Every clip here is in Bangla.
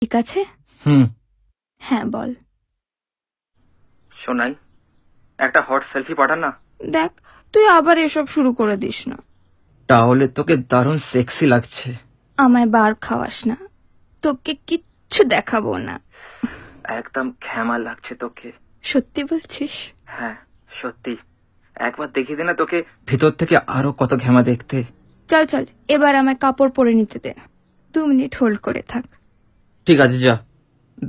ঠিক আছে? হ্যাঁ বল। শোনাই, একটা হট সেলফি পাঠান না। দেখ, তুই আবার এসব শুরু করে দিস না। তাহলে তোকে দারুণ সেক্সি লাগছে। আমায় বার খাওয়াস না, তোকে কিচ্ছু দেখাবো না। একদম ঘ্যামা লাগছে তোকে। সত্যি বলছিস? হ্যাঁ সত্যি, একবার দেখিয়ে দে না তোকে ভিতর থেকে আরো কত ঘ্যামা দেখতে। চল চল, এবার আমায় কাপড় পরে নিতে দে। 2 মিনিট হোল্ড করে থাক। ঠিক আছে যা,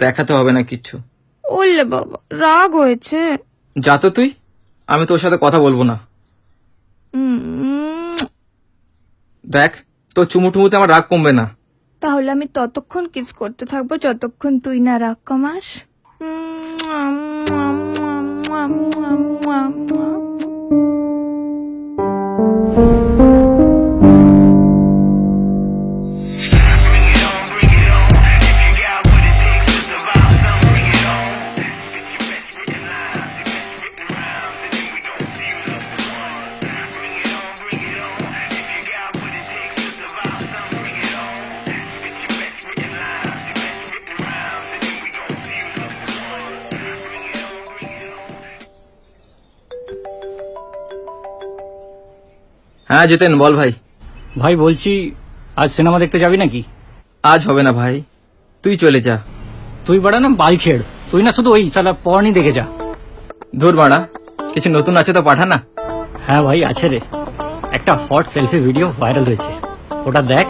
দেখাতে হবে না কিচ্ছু। ওলে বাবা, রাগ হয়েছে। যা তো তুই, আমি তোর সাথে কথা বলবো না। দেখ, তোর চুমু টুমুতে আমার রাগ কমবে না। তাহলে আমি ততক্ষণ কিস করতে থাকবো যতক্ষণ তুই না রাগ কমাস। হ্যাঁ জিতেন, বল ভাই। ভাই বলছি, আজ সিনেমা দেখতে যাবি নাকি? আজ হবে না ভাই, তুই চলে যা। তুই বাড়া না বাল ছেড়, তুই না শুধু ওই সালা পর্নই দেখে যা। ধুর বাড়া, কিছু নতুন আছে তো পাঠা না। হ্যাঁ ভাই আছে রে, একটা হট সেলফি ভিডিও ভাইরাল হয়েছে, ওটা দেখ,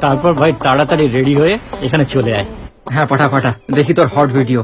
তারপর ভাই তাড়াতাড়ি রেডি হয়ে এখানে চলে আয়। হ্যাঁ পাঠা পাঠা, দেখি তোর হট ভিডিও।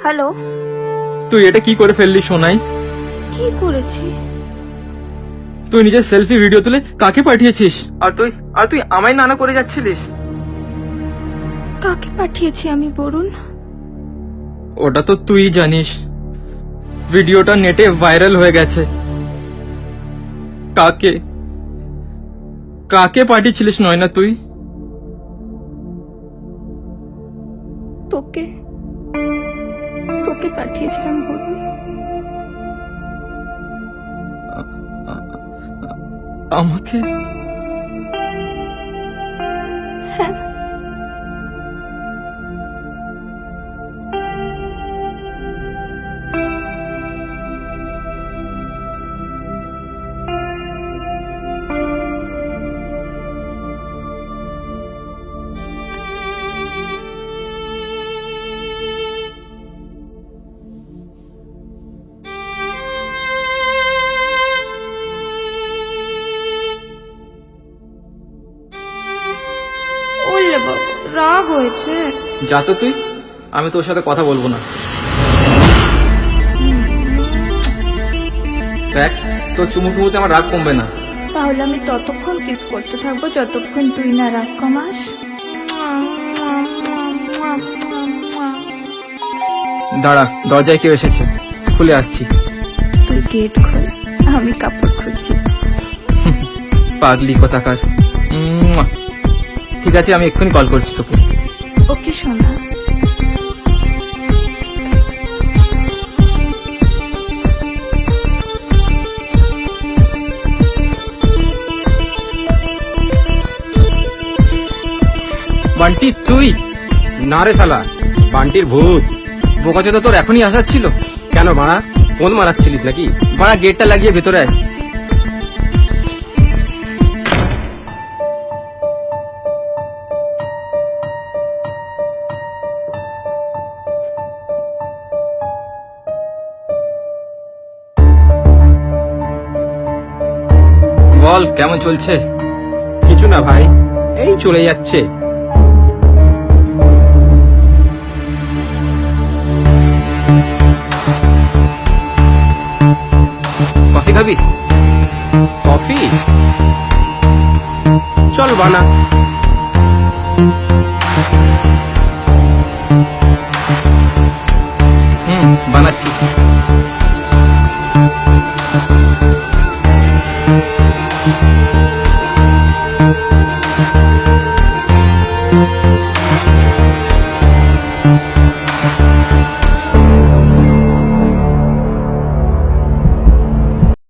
হ্যালো। তুই এটা কি করে ফেললি সোনাই? কি করেছি? তুই নিজের সেলফি ভিডিও তুলে কাকে পাঠিয়েছিস? আর তুই আমায় নানা করে যাচ্ছিলিস। কাকে পাঠিয়েছি আমি বরুণ? ওটা তো তুই জানিস, ভিডিওটা নেটে ভাইরাল হয়ে গেছে। কাকে কাকে পাঠিয়েছিলিস নয়না তুই? তোকে তোকে পাঠিয়েছিলাম বরুণ। আমাকে? হ্যাঁ। হয়েছে? যা তো তুই, আমি তোর সাথে কথা বলবো না। দেখ, তোর চুমু টুমুতে আমার রাগ কমবে না। তাহলে আমি ততক্ষণ কিস করতে থাকবো যতক্ষণ তুই না রাগ কমাস। দাঁড়া, দরজায় কেউ এসেছে, খুলে আসছি। তুই গেট খোল, আমি কাপড় খুলছি। পাগলি কোথাকার। ঠিক আছে, আমি এক্ষুনি কল করছি তোকে। ওকে সোনা। বান্টি তুই? না রে শালা, বান্টির ভূত। বোকাচো তো তোর এখনই আসার ছিল। কেন বাড়া, ফোন মারাচ্ছিলিস নাকি? বাড়া, গেটটা লাগিয়ে ভেতরে আয়। বল, কেমন চলছে? কিছু না ভাই, এই চলে যাচ্ছে। কফি খাবি? কফি? চল বানা। বানাচ্ছি।